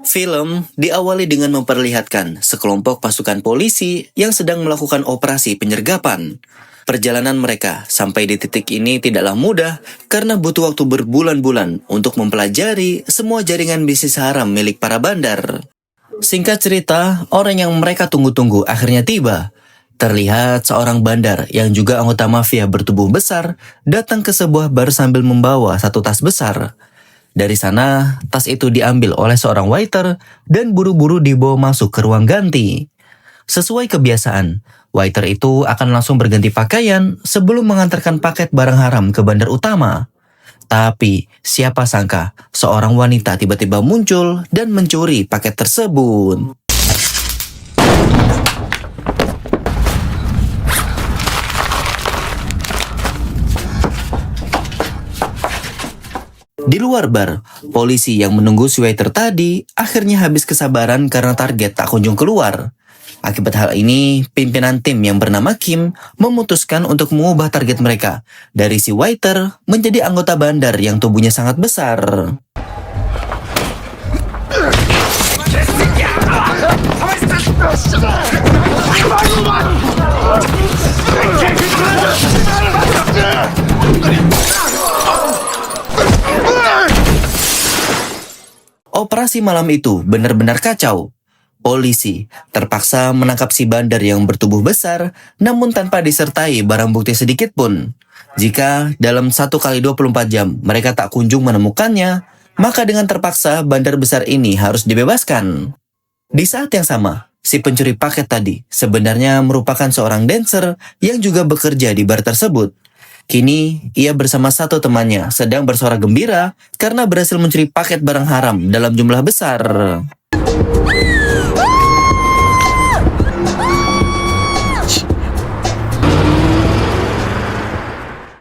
Film diawali dengan memperlihatkan sekelompok pasukan polisi yang sedang melakukan operasi penyergapan. Perjalanan mereka sampai di titik ini tidaklah mudah karena butuh waktu berbulan-bulan untuk mempelajari semua jaringan bisnis haram milik para bandar. Singkat cerita, orang yang mereka tunggu-tunggu akhirnya tiba. Terlihat seorang bandar yang juga anggota mafia bertubuh besar datang ke sebuah bar sambil membawa satu tas besar. Dari sana, tas itu diambil oleh seorang waiter dan buru-buru dibawa masuk ke ruang ganti. Sesuai kebiasaan, waiter itu akan langsung berganti pakaian sebelum mengantarkan paket barang haram ke bandar utama. Tapi, siapa sangka seorang wanita tiba-tiba muncul dan mencuri paket tersebut. Di luar bar, polisi yang menunggu si waiter tadi akhirnya habis kesabaran karena target tak kunjung keluar. Akibat hal ini, pimpinan tim yang bernama Kim memutuskan untuk mengubah target mereka dari si waiter menjadi anggota bandar yang tubuhnya sangat besar. Operasi malam itu benar-benar kacau. Polisi terpaksa menangkap si bandar yang bertubuh besar, namun tanpa disertai barang bukti sedikit pun. Jika dalam 1x24 jam mereka tak kunjung menemukannya, maka dengan terpaksa bandar besar ini harus dibebaskan. Di saat yang sama, si pencuri paket tadi sebenarnya merupakan seorang dancer yang juga bekerja di bar tersebut. Kini, ia bersama satu temannya sedang bersorak gembira karena berhasil mencuri paket barang haram dalam jumlah besar.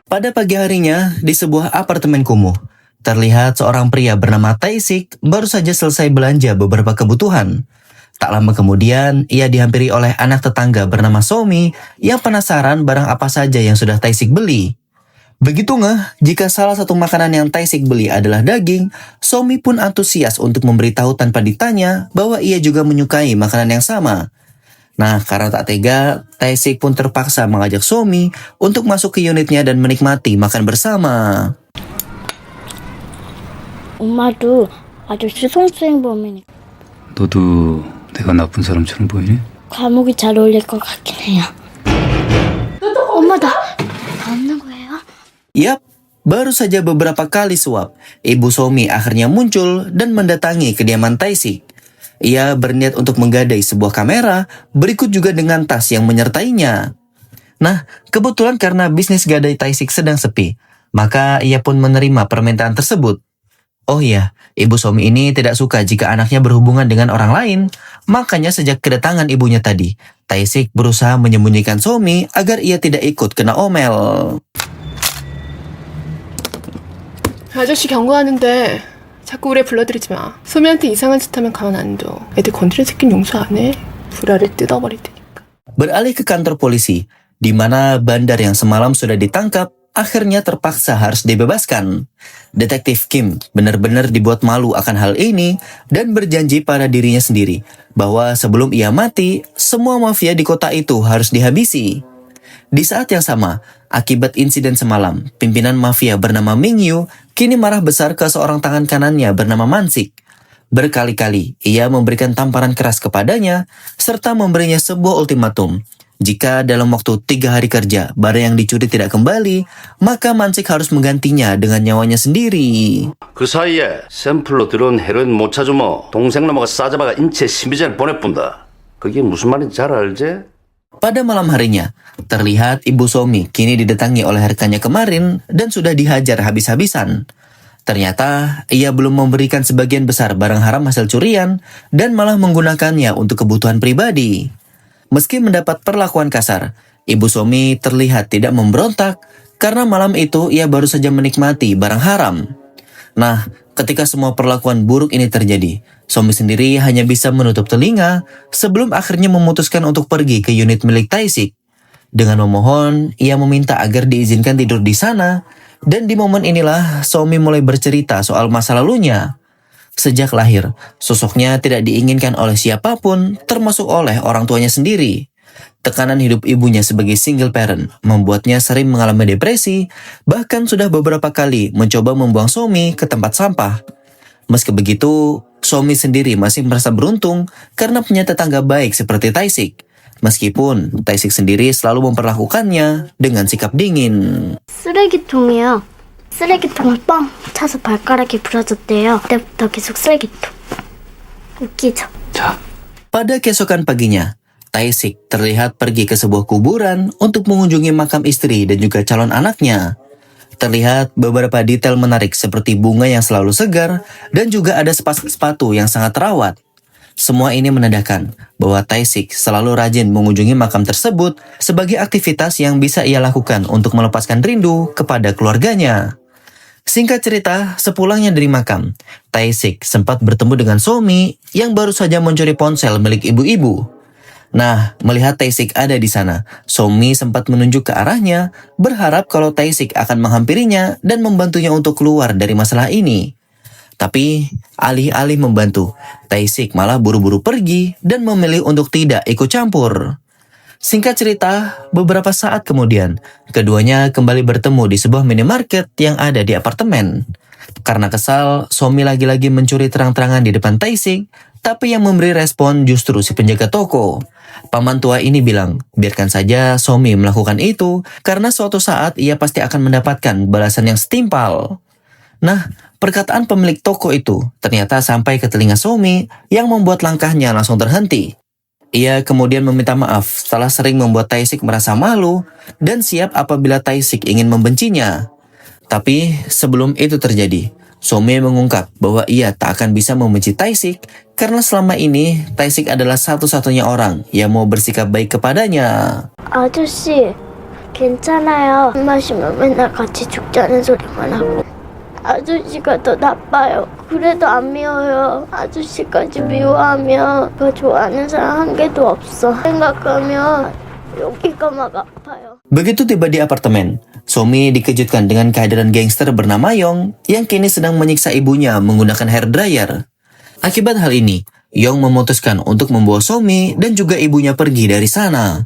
Pada pagi harinya, di sebuah apartemen kumuh, terlihat seorang pria bernama Tae-sik baru saja selesai belanja beberapa kebutuhan. Tak lama kemudian, ia dihampiri oleh anak tetangga bernama Somi yang penasaran barang apa saja yang sudah Tae-sik beli. Begitu ngeh, jika salah satu makanan yang Tae-sik beli adalah daging, Somi pun antusias untuk memberitahu tanpa ditanya bahwa ia juga menyukai makanan yang sama. Nah, karena tak tega, Tae-sik pun terpaksa mengajak Somi untuk masuk ke unitnya dan menikmati makan bersama. 엄마도 아저씨 성추행범이니까 너도 내가 나쁜 사람처럼 보이니? 감옥이 잘 어울릴 것 같긴 해요. 엄마 나 없는 거예요? Yap, baru saja beberapa kali suap, Ibu Somi akhirnya muncul dan mendatangi kediaman Tae-sik. Ia berniat untuk menggadai sebuah kamera, berikut juga dengan tas yang menyertainya. Nah, kebetulan karena bisnis gadai Tae-sik sedang sepi, maka ia pun menerima permintaan tersebut. Oh iya, Ibu Somi ini tidak suka jika anaknya berhubungan dengan orang lain, makanya sejak kedatangan ibunya tadi, Tae-sik berusaha menyembunyikan Somi agar ia tidak ikut kena omel. 아저씨 경고하는데 자꾸 우리 불러들이지 마. 소미한테 이상한 짓 하면 가만 안 둬. 애들 건드린 새끼는 용서 안 해. 불알을 뜯어버릴 테니까. Beralih ke kantor polisi, di mana bandar yang semalam sudah ditangkap, akhirnya terpaksa harus dibebaskan. Detektif Kim benar-benar dibuat malu akan hal ini dan berjanji pada dirinya sendiri bahwa sebelum ia mati, semua mafia di kota itu harus dihabisi. Di saat yang sama, akibat insiden semalam, pimpinan mafia bernama Mingyu kini marah besar ke seorang tangan kanannya bernama Mansik. Berkali-kali ia memberikan tamparan keras kepadanya serta memberinya sebuah ultimatum. Jika dalam waktu 3 hari kerja barang yang dicuri tidak kembali, maka Mansik harus menggantinya dengan nyawanya sendiri. 그 사이에 샘플로 들어온 헤로인 못 찾으면 동생 넘어가 싸잡아가 인체 심리전을 보내뿐다. 그게 무슨 말인지 잘 알지? Pada malam harinya, terlihat Ibu Somi kini didatangi oleh rekannya kemarin dan sudah dihajar habis-habisan. Ternyata ia belum memberikan sebagian besar barang haram hasil curian dan malah menggunakannya untuk kebutuhan pribadi. Meski mendapat perlakuan kasar, Ibu Somi terlihat tidak memberontak karena malam itu ia baru saja menikmati barang haram. Nah, ketika semua perlakuan buruk ini terjadi, Somi sendiri hanya bisa menutup telinga sebelum akhirnya memutuskan untuk pergi ke unit milik Tae-sik. Dengan memohon, ia meminta agar diizinkan tidur di sana, dan di momen inilah Somi mulai bercerita soal masa lalunya. Sejak lahir, sosoknya tidak diinginkan oleh siapapun, termasuk oleh orang tuanya sendiri. Tekanan hidup ibunya sebagai single parent membuatnya sering mengalami depresi, bahkan sudah beberapa kali mencoba membuang Somi ke tempat sampah. Meski begitu, Somi sendiri masih merasa beruntung karena punya tetangga baik seperti Tae-sik. Meskipun Tae-sik sendiri selalu memperlakukannya dengan sikap dingin. 쓰레기통이요. 쓰레기통을 뻥 차서 발가락이 부러졌대요. 그때부터 계속 쓰레기통. 웃기죠? Pada keesokan paginya, Tae-sik terlihat pergi ke sebuah kuburan untuk mengunjungi makam istri dan juga calon anaknya. Terlihat beberapa detail menarik seperti bunga yang selalu segar dan juga ada sepasang sepatu yang sangat terawat. Semua ini menandakan bahwa Tae-sik selalu rajin mengunjungi makam tersebut sebagai aktivitas yang bisa ia lakukan untuk melepaskan rindu kepada keluarganya. Singkat cerita, sepulangnya dari makam, Tae-sik sempat bertemu dengan Somi yang baru saja mencuri ponsel milik ibu-ibu. Nah, melihat Tae-sik ada di sana, Somi sempat menunjuk ke arahnya, berharap kalau Tae-sik akan menghampirinya dan membantunya untuk keluar dari masalah ini. Tapi, alih-alih membantu, Tae-sik malah buru-buru pergi dan memilih untuk tidak ikut campur. Singkat cerita, beberapa saat kemudian, keduanya kembali bertemu di sebuah minimarket yang ada di apartemen. Karena kesal, Somi lagi-lagi mencuri terang-terangan di depan Tae-sik, tapi yang memberi respon justru si penjaga toko. Paman tua ini bilang, biarkan saja Somi melakukan itu, karena suatu saat ia pasti akan mendapatkan balasan yang setimpal. Nah, perkataan pemilik toko itu ternyata sampai ke telinga Somi yang membuat langkahnya langsung terhenti. Ia kemudian meminta maaf setelah sering membuat Tae-sik merasa malu dan siap apabila Tae-sik ingin membencinya. Tapi sebelum itu terjadi, Somi mengungkap bahwa ia tak akan bisa membenci Tae-sik karena selama ini Tae-sik adalah satu-satunya orang yang mau bersikap baik kepadanya. 아저씨, 괜찮아요. 술 마시면 맨날 같이 죽자는 소리만 하고. 아저씨가 더 나빠요. 그래도 안 미워요. 아저씨까지 미워하면 저 좋아하는 사람 한 개도 없어. 생각하면 여기가 막 아파요. Begitu tiba di apartemen, Somi dikejutkan dengan kehadiran gangster bernama Yong yang kini sedang menyiksa ibunya menggunakan hair dryer. Akibat hal ini, Yong memutuskan untuk membawa Somi dan juga ibunya pergi dari sana.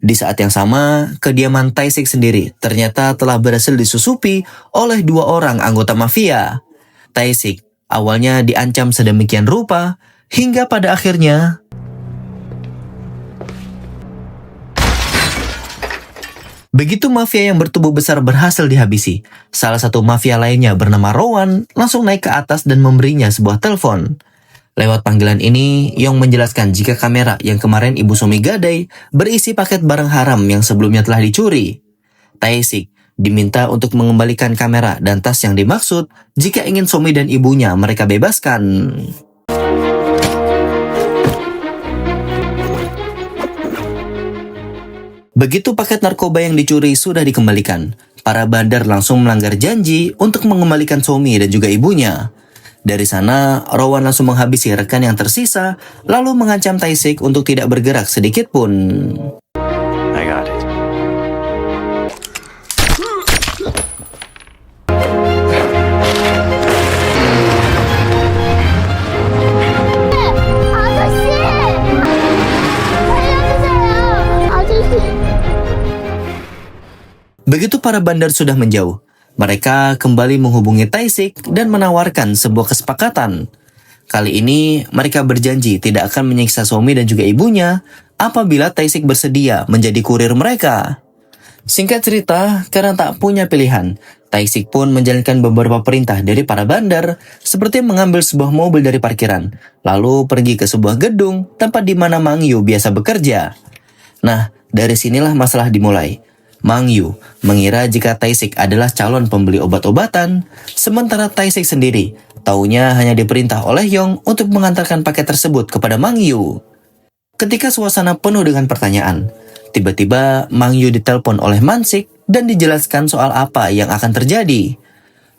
Di saat yang sama, kediaman Tae-sik sendiri ternyata telah berhasil disusupi oleh dua orang anggota mafia. Tae-sik awalnya diancam sedemikian rupa hingga pada akhirnya begitu mafia yang bertubuh besar berhasil dihabisi, salah satu mafia lainnya bernama Rowan langsung naik ke atas dan memberinya sebuah telepon. Lewat panggilan ini, Yong menjelaskan jika kamera yang kemarin Ibu Somi gadai berisi paket barang haram yang sebelumnya telah dicuri. Tae-sik diminta untuk mengembalikan kamera dan tas yang dimaksud jika ingin Somi dan ibunya mereka bebaskan. Begitu paket narkoba yang dicuri sudah dikembalikan, para bandar langsung melanggar janji untuk mengembalikan Somi dan juga ibunya. Dari sana, Rowan langsung menghabisi rekan yang tersisa, lalu mengancam Tae-sik untuk tidak bergerak sedikit pun. I got it. 아저씨! 살려주세요! 아저씨! Begitu para bandar sudah menjauh, mereka kembali menghubungi Tae-sik dan menawarkan sebuah kesepakatan. Kali ini, mereka berjanji tidak akan menyiksa Somi dan juga ibunya apabila Tae-sik bersedia menjadi kurir mereka. Singkat cerita, karena tak punya pilihan, Tae-sik pun menjalankan beberapa perintah dari para bandar, seperti mengambil sebuah mobil dari parkiran, lalu pergi ke sebuah gedung tempat di mana Mang Yu biasa bekerja. Nah, dari sinilah masalah dimulai. Mang Yu mengira jika Tae-sik adalah calon pembeli obat-obatan, sementara Tae-sik sendiri taunya hanya diperintah oleh Yong untuk mengantarkan paket tersebut kepada Mang Yu. Ketika suasana penuh dengan pertanyaan, tiba-tiba Mang Yu ditelepon oleh Man-sik dan dijelaskan soal apa yang akan terjadi.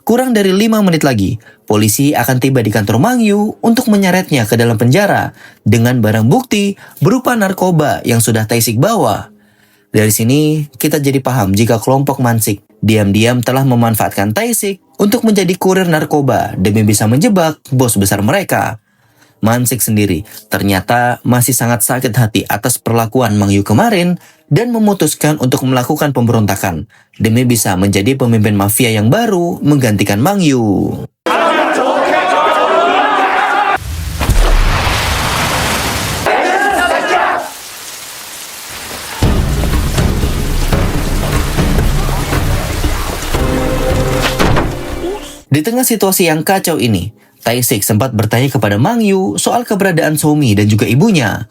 Kurang dari 5 menit lagi, polisi akan tiba di kantor Mang Yu untuk menyeretnya ke dalam penjara dengan barang bukti berupa narkoba yang sudah Tae-sik bawa. Dari sini, kita jadi paham jika kelompok Man-sik diam-diam telah memanfaatkan Tae-sik untuk menjadi kurir narkoba demi bisa menjebak bos besar mereka. Man-sik sendiri ternyata masih sangat sakit hati atas perlakuan Mang Yu kemarin dan memutuskan untuk melakukan pemberontakan demi bisa menjadi pemimpin mafia yang baru menggantikan Mang Yu. Di tengah situasi yang kacau ini, Tae-sik sempat bertanya kepada Mang Yu soal keberadaan Somi dan juga ibunya.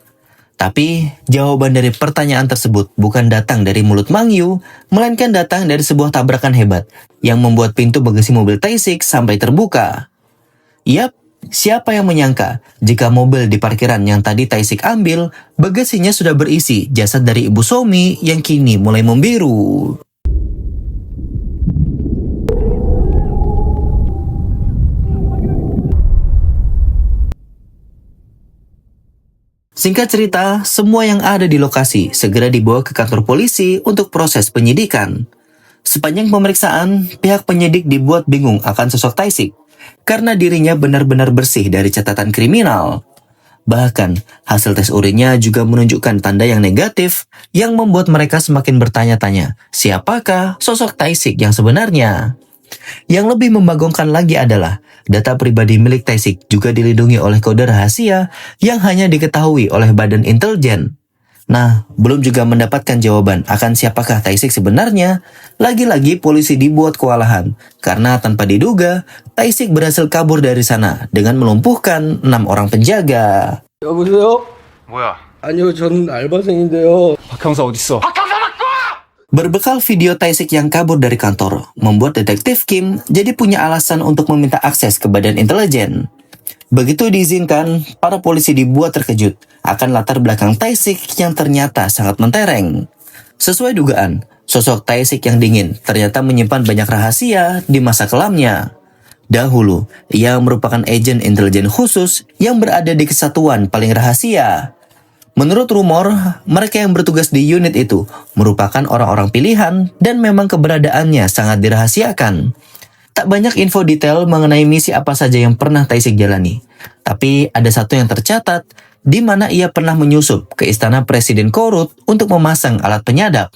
Tapi, jawaban dari pertanyaan tersebut bukan datang dari mulut Mang Yu, melainkan datang dari sebuah tabrakan hebat yang membuat pintu bagasi mobil Tae-sik sampai terbuka. Yap, siapa yang menyangka jika mobil di parkiran yang tadi Tae-sik ambil, bagasinya sudah berisi jasad dari ibu Somi yang kini mulai membiru. Singkat cerita, semua yang ada di lokasi segera dibawa ke kantor polisi untuk proses penyidikan. Sepanjang pemeriksaan, pihak penyidik dibuat bingung akan sosok Tae-sik karena dirinya benar-benar bersih dari catatan kriminal. Bahkan, hasil tes urinnya juga menunjukkan tanda yang negatif yang membuat mereka semakin bertanya-tanya, siapakah sosok Tae-sik yang sebenarnya? Yang lebih membagongkan lagi adalah data pribadi milik Tae-sik juga dilindungi oleh kode rahasia yang hanya diketahui oleh badan intelijen. Nah, belum juga mendapatkan jawaban akan siapakah Tae-sik sebenarnya, lagi-lagi polisi dibuat kewalahan karena tanpa diduga, Tae-sik berhasil kabur dari sana dengan melumpuhkan 6 orang penjaga. 여보세요? 뭐야? 아니요, 전 알바생인데요. 박 형사 어딨어? Berbekal video Tae-sik yang kabur dari kantor, membuat detektif Kim jadi punya alasan untuk meminta akses ke badan intelijen. Begitu diizinkan, para polisi dibuat terkejut akan latar belakang Tae-sik yang ternyata sangat mentereng. Sesuai dugaan, sosok Tae-sik yang dingin ternyata menyimpan banyak rahasia di masa kelamnya. Dahulu, ia merupakan agen intelijen khusus yang berada di kesatuan paling rahasia. Menurut rumor, mereka yang bertugas di unit itu merupakan orang-orang pilihan dan memang keberadaannya sangat dirahasiakan. Tak banyak info detail mengenai misi apa saja yang pernah Tae-sik jalani. Tapi ada satu yang tercatat, di mana ia pernah menyusup ke istana Presiden Korut untuk memasang alat penyadap.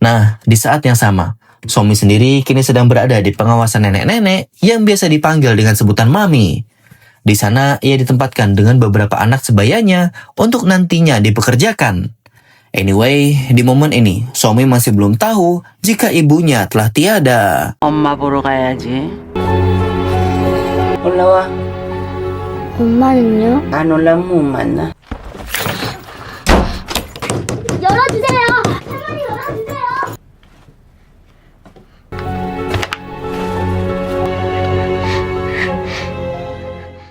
Nah, di saat yang sama, Somi sendiri kini sedang berada di pengawasan nenek-nenek yang biasa dipanggil dengan sebutan Mami. Di sana ia ditempatkan dengan beberapa anak sebayanya untuk nantinya dipekerjakan. Anyway, di momen ini, Somi masih belum tahu jika ibunya telah tiada. 엄마 보러 가야지. 올라와. 엄마는요? 안 올라면 못 만나. 열어주세요! 할머니 열어주세요!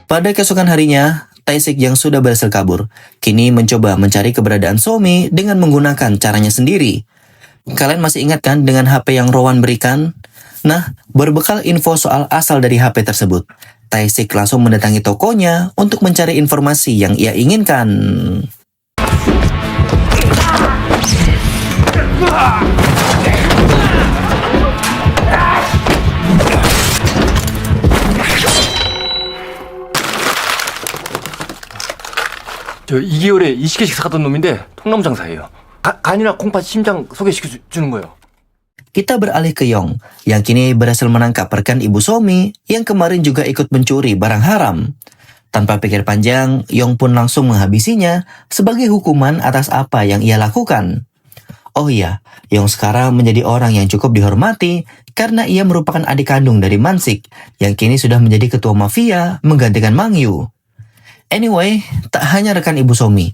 Pada keesokan harinya, Tae-sik yang sudah berhasil kabur, kini mencoba mencari keberadaan Somi dengan menggunakan caranya sendiri. Kalian masih ingat kan dengan HP yang Rowan berikan? Nah, berbekal info soal asal dari HP tersebut, Tae-sik langsung mendatangi tokonya untuk mencari informasi yang ia inginkan. 저 2개월에 20개씩 사가던 놈인데 통나무 장사예요. 간이나 콩팥, 심장 소개시켜 주는 거예요. Kita beralih ke Yong, yang kini berhasil menangkap rekan ibu Somi yang kemarin juga ikut mencuri barang haram. Tanpa pikir panjang, Yong pun langsung menghabisinya sebagai hukuman atas apa yang ia lakukan. Oh iya, Yong sekarang menjadi orang yang cukup dihormati karena ia merupakan adik kandung dari Man-sik yang kini sudah menjadi ketua mafia menggantikan Mang Yu. Anyway, tak hanya rekan ibu Somi,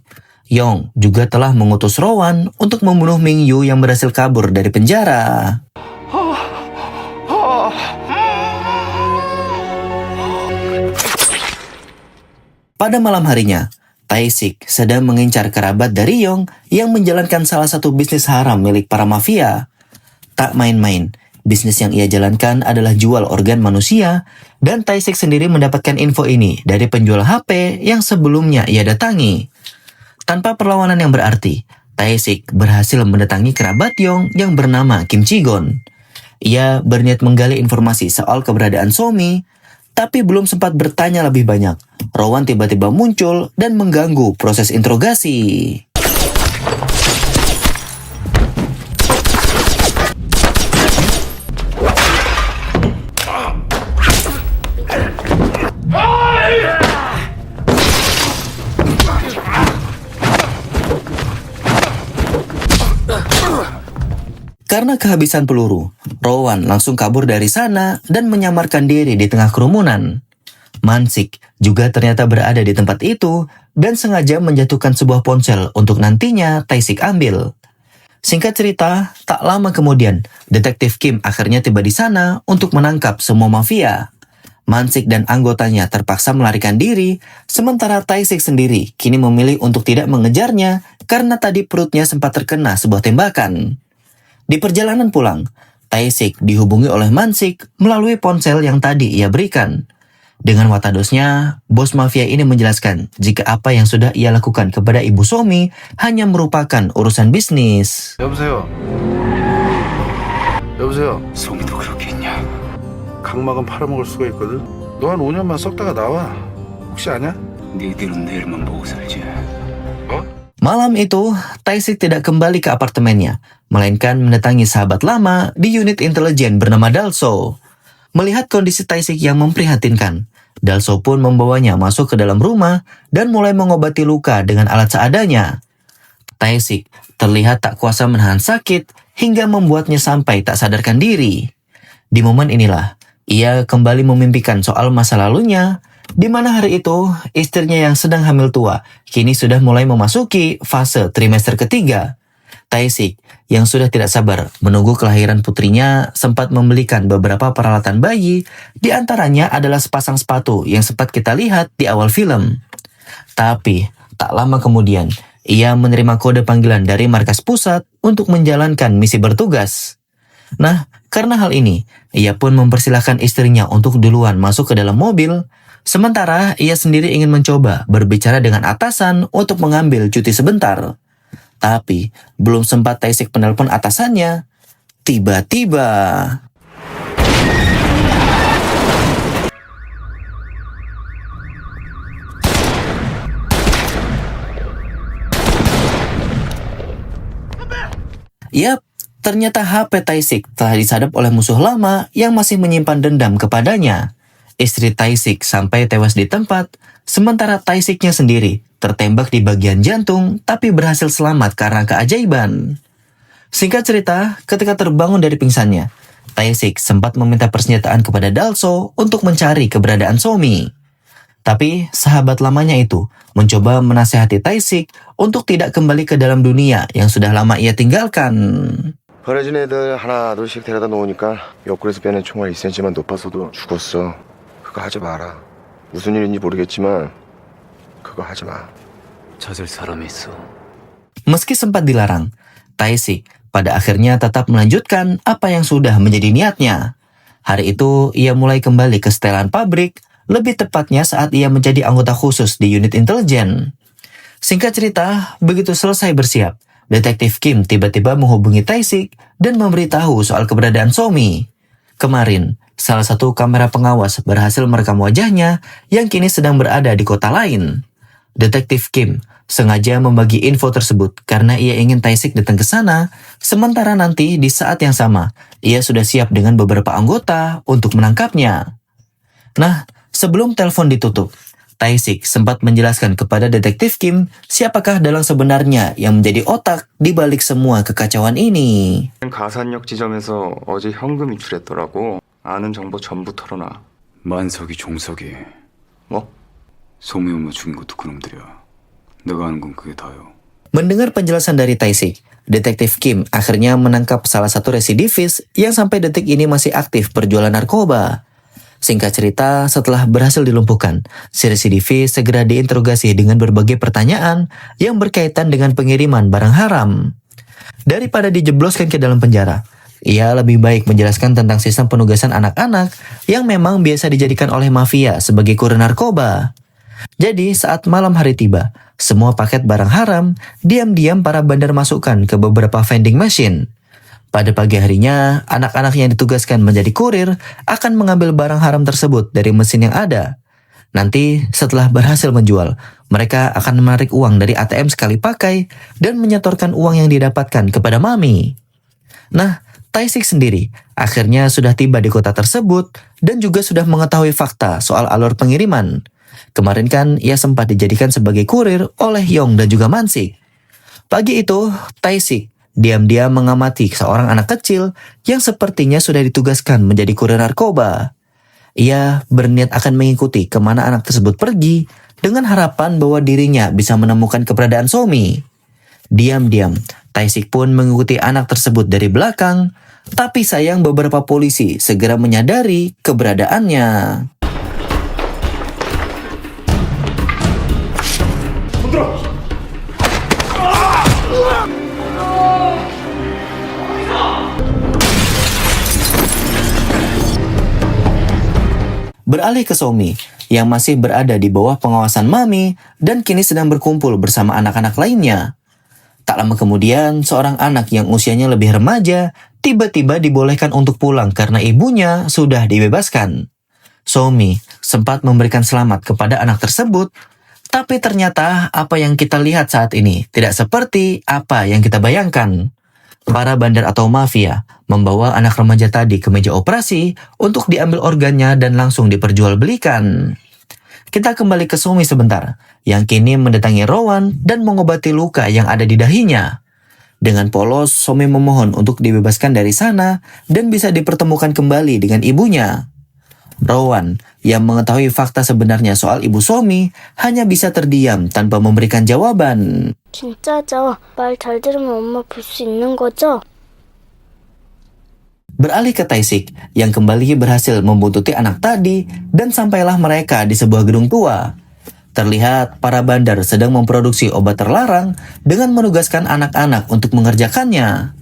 Yong juga telah mengutus Rowan untuk membunuh Ming Yu yang berhasil kabur dari penjara. Pada malam harinya, Tae-sik sedang mengincar kerabat dari Yong yang menjalankan salah satu bisnis haram milik para mafia. Tak main-main, bisnis yang ia jalankan adalah jual organ manusia, dan Tae-sik sendiri mendapatkan info ini dari penjual HP yang sebelumnya ia datangi. Tanpa perlawanan yang berarti, Tae-sik berhasil mendatangi kerabat Yong yang bernama Kim Chi-gon. Ia berniat menggali informasi soal keberadaan Somi, tapi belum sempat bertanya lebih banyak. Rowan tiba-tiba muncul dan mengganggu proses interogasi. Karena kehabisan peluru, Rowan langsung kabur dari sana dan menyamarkan diri di tengah kerumunan. Mansik juga ternyata berada di tempat itu dan sengaja menjatuhkan sebuah ponsel untuk nantinya Tae-sik ambil. Singkat cerita, tak lama kemudian, Detektif Kim akhirnya tiba di sana untuk menangkap semua mafia. Mansik dan anggotanya terpaksa melarikan diri, sementara Tae-sik sendiri kini memilih untuk tidak mengejarnya karena tadi perutnya sempat terkena sebuah tembakan. Di perjalanan pulang, Tae-sik dihubungi oleh Mansik melalui ponsel yang tadi ia berikan. Dengan watadosnya, bos mafia ini menjelaskan jika apa yang sudah ia lakukan kepada Ibu Somi hanya merupakan urusan bisnis. 여보세요. 여보세요. 소미도 그렇게 했냐? 각막은 팔아먹을 수가 있거든. 너 한 5년만 썩다가 나와. 혹시 아냐? 니들은 내일만 보고 살지. Malam itu, Tae-sik tidak kembali ke apartemennya, melainkan mendatangi sahabat lama di unit intelijen bernama Dalso. Melihat kondisi Tae-sik yang memprihatinkan, Dalso pun membawanya masuk ke dalam rumah dan mulai mengobati luka dengan alat seadanya. Tae-sik terlihat tak kuasa menahan sakit hingga membuatnya sampai tak sadarkan diri. Di momen inilah, ia kembali memimpikan soal masa lalunya, di mana hari itu istrinya yang sedang hamil tua kini sudah mulai memasuki fase trimester ketiga. Tae-sik yang sudah tidak sabar menunggu kelahiran putrinya sempat membelikan beberapa peralatan bayi, di antaranya adalah sepasang sepatu yang sempat kita lihat di awal film. Tapi tak lama kemudian ia menerima kode panggilan dari markas pusat untuk menjalankan misi bertugas. Nah, karena hal ini, ia pun mempersilahkan istrinya untuk duluan masuk ke dalam mobil. Sementara ia sendiri ingin mencoba berbicara dengan atasan untuk mengambil cuti sebentar. Tapi belum sempat Tae-sik menelpon atasannya, tiba-tiba Yap, ternyata HP Tae-sik telah disadap oleh musuh lama yang masih menyimpan dendam kepadanya. Istri Tae-sik sampai tewas di tempat, sementara Tae-siknya sendiri tertembak di bagian jantung tapi berhasil selamat karena keajaiban. Singkat cerita, ketika terbangun dari pingsannya, Tae-sik sempat meminta persenjataan kepada Dalso untuk mencari keberadaan Somi. Tapi sahabat lamanya itu mencoba menasihati Tae-sik untuk tidak kembali ke dalam dunia yang sudah lama ia tinggalkan. 버려진 애들 하나 둘씩 데려다 놓으니까 옆구리에서 빼낸 총알 2cm만 높아서도 죽었어. 그거 하지 마라. 무슨 일인지 모르겠지만 그거 하지 마. 찾을 사람이 있어. Meski sempat dilarang, Tae-sik pada akhirnya tetap melanjutkan apa yang sudah menjadi niatnya. Hari itu ia mulai kembali ke setelan pabrik, lebih tepatnya saat ia menjadi anggota khusus di unit intelijen. Singkat cerita, begitu selesai bersiap, Detektif Kim tiba-tiba menghubungi Tae-sik dan memberitahu soal keberadaan Somi. Kemarin, salah satu kamera pengawas berhasil merekam wajahnya yang kini sedang berada di kota lain. Detektif Kim sengaja membagi info tersebut karena ia ingin Tae-sik datang ke sana, sementara nanti di saat yang sama, ia sudah siap dengan beberapa anggota untuk menangkapnya. Nah, sebelum telepon ditutup, Tae-sik sempat menjelaskan kepada Detektif Kim siapakah dalang sebenarnya yang menjadi otak di balik semua kekacauan ini. 가산역 지점에서 어제 현금 인출했더라고. 아는 정보 전부 털어놔. 만석이 종석이 뭐? 소미 엄마 죽인 것도 그놈들이야. 내가 아는 건 그게 다요. Mendengar penjelasan dari Tae-sik, Detektif Kim akhirnya menangkap salah satu residivis yang sampai detik ini masih aktif berjualan narkoba. Singkat cerita, setelah berhasil dilumpuhkan, si residivis segera diinterogasi dengan berbagai pertanyaan yang berkaitan dengan pengiriman barang haram. Daripada dijebloskan ke dalam penjara, ia lebih baik menjelaskan tentang sistem penugasan anak-anak yang memang biasa dijadikan oleh mafia sebagai kurir narkoba. Jadi saat malam hari tiba, semua paket barang haram diam-diam para bandar masukkan ke beberapa vending machine. Pada pagi harinya, anak-anak yang ditugaskan menjadi kurir akan mengambil barang haram tersebut dari mesin yang ada. Nanti setelah berhasil menjual, mereka akan menarik uang dari ATM sekali pakai dan menyetorkan uang yang didapatkan kepada Mami. Nah, Tae-sik sendiri akhirnya sudah tiba di kota tersebut dan juga sudah mengetahui fakta soal alur pengiriman. Kemarin kan ia sempat dijadikan sebagai kurir oleh Yong dan juga Mansik. Pagi itu, Tae-sik diam-diam mengamati seorang anak kecil yang sepertinya sudah ditugaskan menjadi kurir narkoba. Ia berniat akan mengikuti kemana anak tersebut pergi dengan harapan bahwa dirinya bisa menemukan keberadaan Somi. Diam-diam, Tae-sik pun mengikuti anak tersebut dari belakang, tapi sayang beberapa polisi segera menyadari keberadaannya. Beralih ke Somi yang masih berada di bawah pengawasan Mami dan kini sedang berkumpul bersama anak-anak lainnya. Tak lama kemudian, seorang anak yang usianya lebih remaja tiba-tiba dibolehkan untuk pulang karena ibunya sudah dibebaskan. Somi sempat memberikan selamat kepada anak tersebut, tapi ternyata apa yang kita lihat saat ini tidak seperti apa yang kita bayangkan. Para bandar atau mafia membawa anak remaja tadi ke meja operasi untuk diambil organnya dan langsung diperjualbelikan. Kita kembali ke Somi sebentar, yang kini mendatangi Rowan dan mengobati luka yang ada di dahinya. Dengan polos, Somi memohon untuk dibebaskan dari sana dan bisa dipertemukan kembali dengan ibunya. Rowan, yang mengetahui fakta sebenarnya soal ibu Somi, hanya bisa terdiam tanpa memberikan jawaban. 진짜죠? 말 잘 들으면 엄마 볼 수 있는 거죠? Beralih ke Tae-sik yang kembali berhasil membuntuti anak tadi dan sampailah mereka di sebuah gedung tua. Terlihat para bandar sedang memproduksi obat terlarang dengan menugaskan anak-anak untuk mengerjakannya.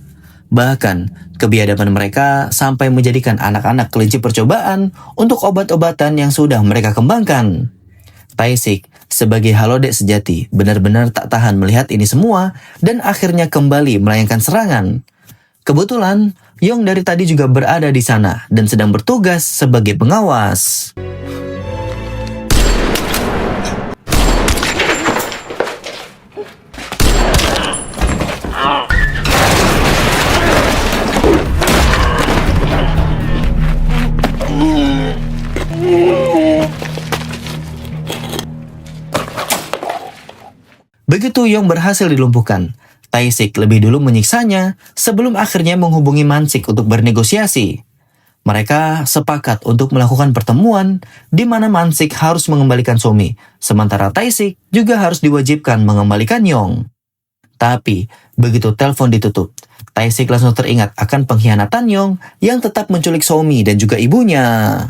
Bahkan, kebiadaban mereka sampai menjadikan anak-anak kelinci percobaan untuk obat-obatan yang sudah mereka kembangkan. Tae-sik sebagai halodek sejati benar-benar tak tahan melihat ini semua dan akhirnya kembali melayangkan serangan. Kebetulan, Yong dari tadi juga berada di sana dan sedang bertugas sebagai pengawas. Begitu Yong berhasil dilumpuhkan, Tae-sik lebih dulu menyiksanya sebelum akhirnya menghubungi Mansik untuk bernegosiasi. Mereka sepakat untuk melakukan pertemuan di mana Mansik harus mengembalikan Somi, sementara Tae-sik juga harus diwajibkan mengembalikan Yong. Tapi, begitu telepon ditutup, Tae-sik langsung teringat akan pengkhianatan Yong yang tetap menculik Somi dan juga ibunya.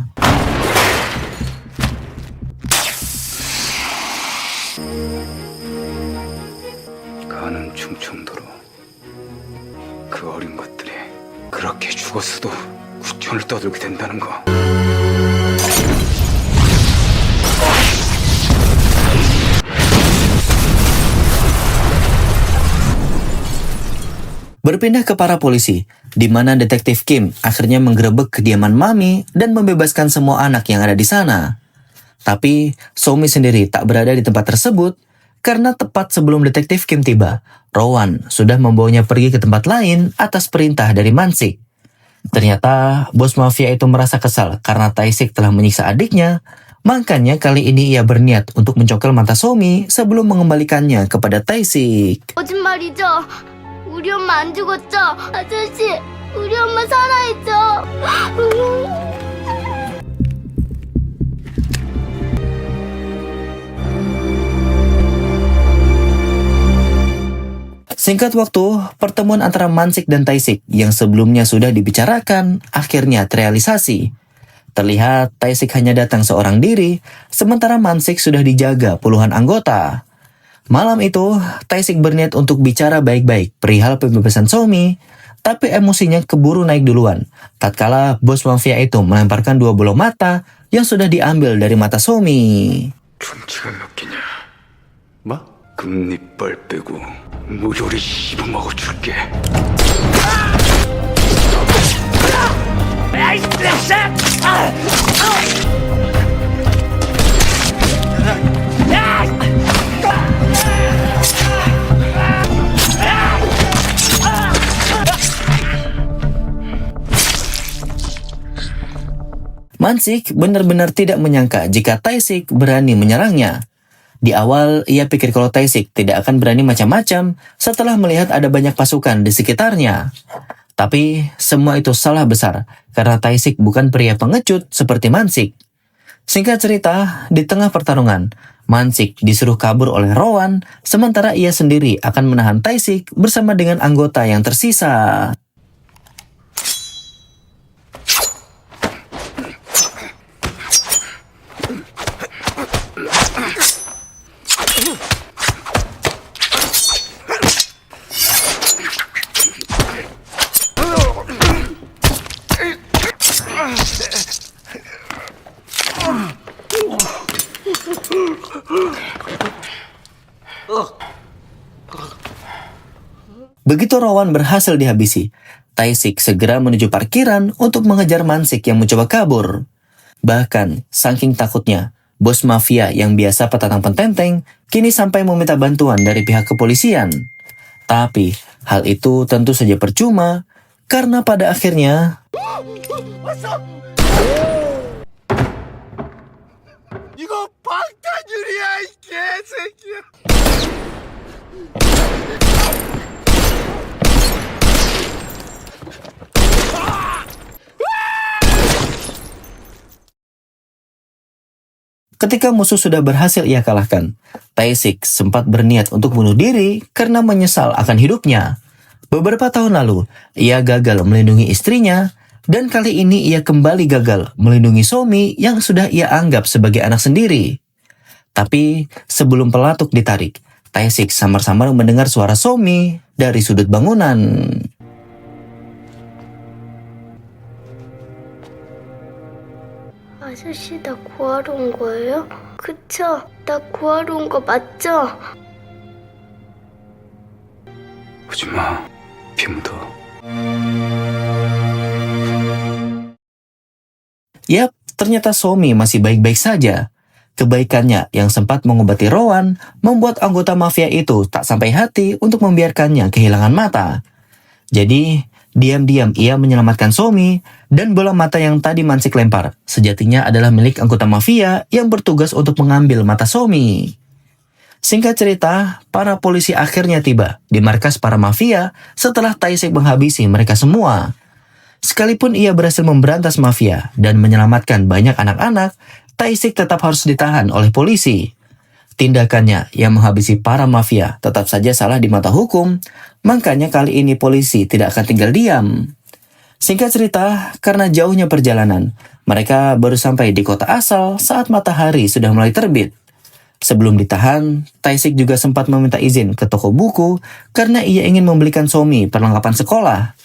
가는 충청도로 그 어린 것들이 그렇게 죽었어도 국경을 떠들게 된다는 거. Berpindah ke para polisi, di mana detektif Kim akhirnya menggerebek kediaman Mami dan membebaskan semua anak yang ada di sana. Tapi Somi sendiri tak berada di tempat tersebut karena tepat sebelum detektif Kim tiba, Rowan sudah membawanya pergi ke tempat lain atas perintah dari Mansik. Ternyata bos mafia itu merasa kesal karena Tae-sik telah menyiksa adiknya, makanya kali ini ia berniat untuk mencongkel mata Somi sebelum mengembalikannya kepada Tae-sik. 거짓말이죠? 우리 엄마 안 죽었죠? 아저씨, 우리 엄마 살아있죠? Singkat waktu, pertemuan antara Mansik dan Tae-sik yang sebelumnya sudah dibicarakan akhirnya terrealisasi. Terlihat Tae-sik hanya datang seorang diri, sementara Mansik sudah dijaga puluhan anggota. Malam itu, Tae-sik berniat untuk bicara baik-baik perihal pembebasan Somi, tapi emosinya keburu naik duluan, tatkala bos mafia itu melemparkan 2 bola mata yang sudah diambil dari mata Somi. 존치가 몇 개냐? 뭐? 금리빨 빼고 무료리 씹어먹어 줄게. Mansik benar-benar tidak menyangka jika Tae-sik berani menyerangnya. Di awal, ia pikir kalau Tae-sik tidak akan berani macam-macam setelah melihat ada banyak pasukan di sekitarnya. Tapi, semua itu salah besar karena Tae-sik bukan pria pengecut seperti Mansik. Singkat cerita, di tengah pertarungan, Mansik disuruh kabur oleh Rowan, sementara ia sendiri akan menahan Tae-sik bersama dengan anggota yang tersisa. Begitu Rowan berhasil dihabisi, Tae-sik segera menuju parkiran untuk mengejar Mansik yang mencoba kabur. Bahkan, saking takutnya, bos mafia yang biasa petatang pententeng kini sampai meminta bantuan dari pihak kepolisian. Tapi, hal itu tentu saja percuma, karena pada akhirnya... Ketika musuh sudah berhasil ia kalahkan, Tae-sik sempat berniat untuk bunuh diri karena menyesal akan hidupnya. Beberapa tahun lalu, ia gagal melindungi istrinya, dan kali ini ia kembali gagal melindungi Somi yang sudah ia anggap sebagai anak sendiri. Tapi sebelum pelatuk ditarik, Tae-sik samar-samar mendengar suara Somi dari sudut bangunan. 아저씨 나 구하러 온 거예요? 그쵸? 나 구하러 온 거 맞죠? 오지 마. 피 묻어. Yap, ternyata Somi masih baik-baik saja. Kebaikannya yang sempat mengobati Rowan membuat anggota mafia itu tak sampai hati untuk membiarkannya kehilangan mata. Jadi, diam-diam ia menyelamatkan Somi, dan bola mata yang tadi Mansik lempar sejatinya adalah milik anggota mafia yang bertugas untuk mengambil mata Somi. Singkat cerita, para polisi akhirnya tiba di markas para mafia setelah Tae-sik menghabisi mereka semua. Sekalipun ia berhasil memberantas mafia dan menyelamatkan banyak anak-anak, Tae-sik tetap harus ditahan oleh polisi. Tindakannya yang menghabisi para mafia tetap saja salah di mata hukum, makanya kali ini polisi tidak akan tinggal diam. Singkat cerita, karena jauhnya perjalanan, mereka baru sampai di kota asal saat matahari sudah mulai terbit. Sebelum ditahan, Tae-sik juga sempat meminta izin ke toko buku karena ia ingin membelikan Somi perlengkapan sekolah.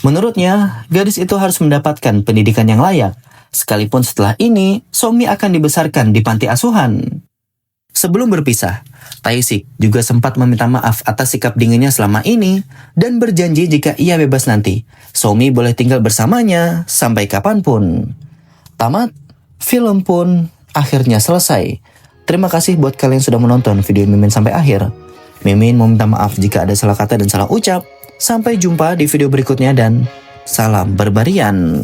Menurutnya, gadis itu harus mendapatkan pendidikan yang layak, sekalipun setelah ini Somi akan dibesarkan di panti asuhan. Sebelum berpisah, Tae-sik juga sempat meminta maaf atas sikap dinginnya selama ini dan berjanji jika ia bebas nanti, Somi boleh tinggal bersamanya sampai kapanpun. Tamat, film pun akhirnya selesai. Terima kasih buat kalian sudah menonton video Mimin sampai akhir. Mimin mau minta maaf jika ada salah kata dan salah ucap. Sampai jumpa di video berikutnya dan salam berbarian.